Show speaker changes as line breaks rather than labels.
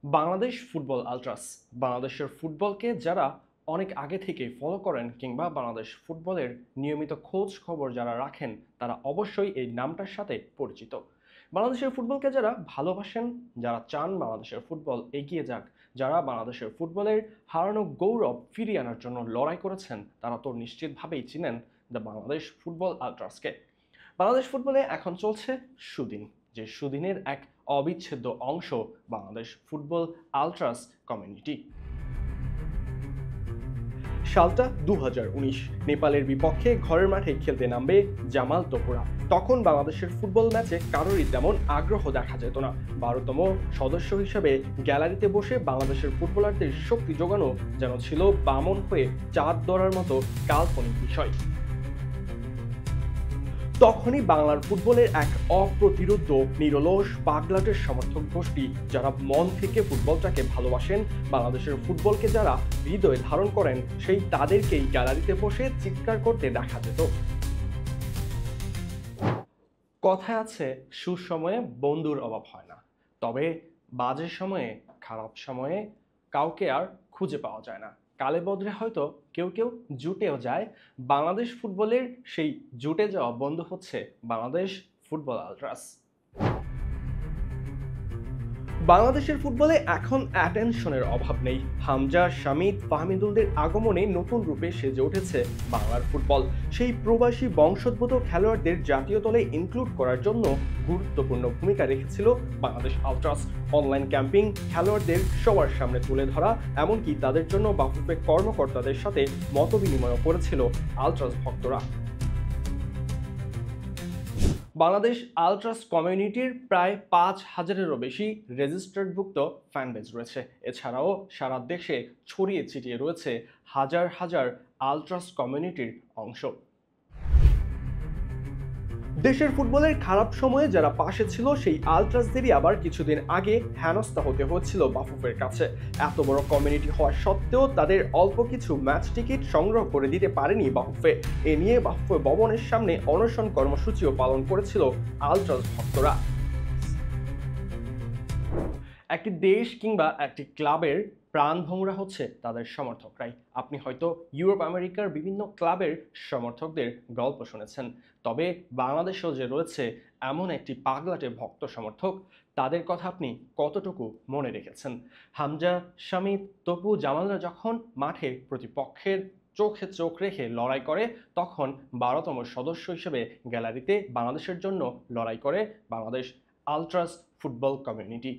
Bangladesh football আলট্রাস বাংলাদেশের ফুটবলকে যারা অনেক আগে থেকে ফলো করেন কিংবা বাংলাদেশ ফুটবলের নিয়মিত খোঁজ খবর যারা রাখেন তারা অবশ্যই এই নামটার সাথে পরিচিত। বাংলাদেশের ফুটবলকে যারা ভালোবাসেন, যারা চান বাংলাদেশের ফুটবল এগিয়ে যাক, যারা বাংলাদেশের ফুটবলের হারানো গৌরব ফিরিয়ে আনার জন্য লড়াই করেছেন, তারা তো নিশ্চিতভাবেই চিনেন দ্য বাংলাদেশ ফুটবল আলট্রাসকে। বাংলাদেশ ফুটবলে এখন চলছে সুদিন, যে সুদিনের এক অবিচ্ছেদ্য অংশ বাংলাদেশ ফুটবল আলট্রাস কমিউনিটি। সালটা 2019, নেপালের বিপক্ষে ঘরের মাঠে খেলতে নামবে জামাল তোপুরা। তখন বাংলাদেশের ফুটবল ম্যাচে কারোরই তেমন আগ্রহ দেখা যেত না। 12তম সদস্য হিসেবে গ্যালারিতে বসে বাংলাদেশের ফুটবলারদের শক্তি যোগানো যেন ছিল বামন হয়ে চাঁদ ধরার মতো কাল্পনিক বিষয়। তখনই বাংলার ফুটবলের এক অপ্রতিরোধ্য নিরলস পাগলাটের সমর্থক গোষ্ঠী, যারা মন থেকে ফুটবলটাকে ভালোবাসেন, বাংলাদেশের ফুটবলকে যারা হৃদয়ে ধারণ করেন, সেই তাদেরকেই গ্যালারিতে বসে চিৎকার করতে দেখা যেত। কথায় আছে, সুসময়ে বন্ধুর অভাব হয় না, তবে বাজে সময়ে, খারাপ সময়ে কাউকে আর খুঁজে পাওয়া যায় না। কালে বদলে হয়তো কেউ কেউ জুটেও যায়। বাংলাদেশ ফুটবলের সেই জুটে যাওয়া বন্ধু হচ্ছে বাংলাদেশ ফুটবল আলট্রাস। বাংলাদেশের ফুটবলে এখন অ্যাটেনশনের অভাব নেই। হামজা, শামিদ, ফাহমিদুলদের আগমনে নতুন রূপে সেজে উঠেছে বাংলার ফুটবল। সেই প্রবাসী বংশোদ্ভূত খেলোয়াড়দের জাতীয় দলে ইনক্লুড করার জন্য গুরুত্বপূর্ণ ভূমিকা রেখেছিল বাংলাদেশ আলট্রাস। অনলাইন ক্যাম্পিং, খেলোয়াড়দের সবার সামনে তুলে ধরা, এমনকি তাদের জন্য বাফুফে কর্মকর্তাদের সাথে মতবিনিময় করেছিল আলট্রাস ভক্তরা। বাংলাদেশ আলট্রাস কমিউনিটির প্রায় 5,000-এরও বেশি রেজিস্টার্ডভুক্ত ফ্যানবেজ রয়েছে। এছাড়াও সারা দেশে ছড়িয়ে ছিটিয়ে রয়েছে হাজার হাজার আলট্রাস কমিউনিটির অংশ। দেশের ফুটবলের খারাপ সময়ে যারা পাশে ছিল, সেই আলট্রাসদেরই আবার কিছুদিন আগে হেনস্থা হতে হচ্ছিল বাফুফের কাছে। এত বড় কমিউনিটি হওয়া সত্ত্বেও তাদের অল্প কিছু ম্যাচ টিকিট সংগ্রহ করে দিতে পারেনি বাফুফে। এ নিয়ে বাফুফে ভবনের সামনে অনশন কর্মসূচিও পালন করেছিল আলট্রাস ভক্তরা। একটি দেশ কিংবা একটি ক্লাবের প্রাণভোমরা হচ্ছে তাদের সমর্থকরাই। আপনি হয়তো ইউরোপ আমেরিকার বিভিন্ন ক্লাবের সমর্থকদের গল্প শুনেছেন, তবে বাংলাদেশেও যে রয়েছে এমন একটি পাগলাটে ভক্ত সমর্থক, তাদের কথা আপনি কতটুকু মনে রেখেছেন? হামজা, শামিদ, তপু, জামালরা যখন মাঠে প্রতিপক্ষের চোখে চোখ রেখে লড়াই করে, তখন 12তম সদস্য হিসেবে গ্যালারিতে বাংলাদেশের জন্য লড়াই করে বাংলাদেশ আলট্রাস ফুটবল কমিউনিটি।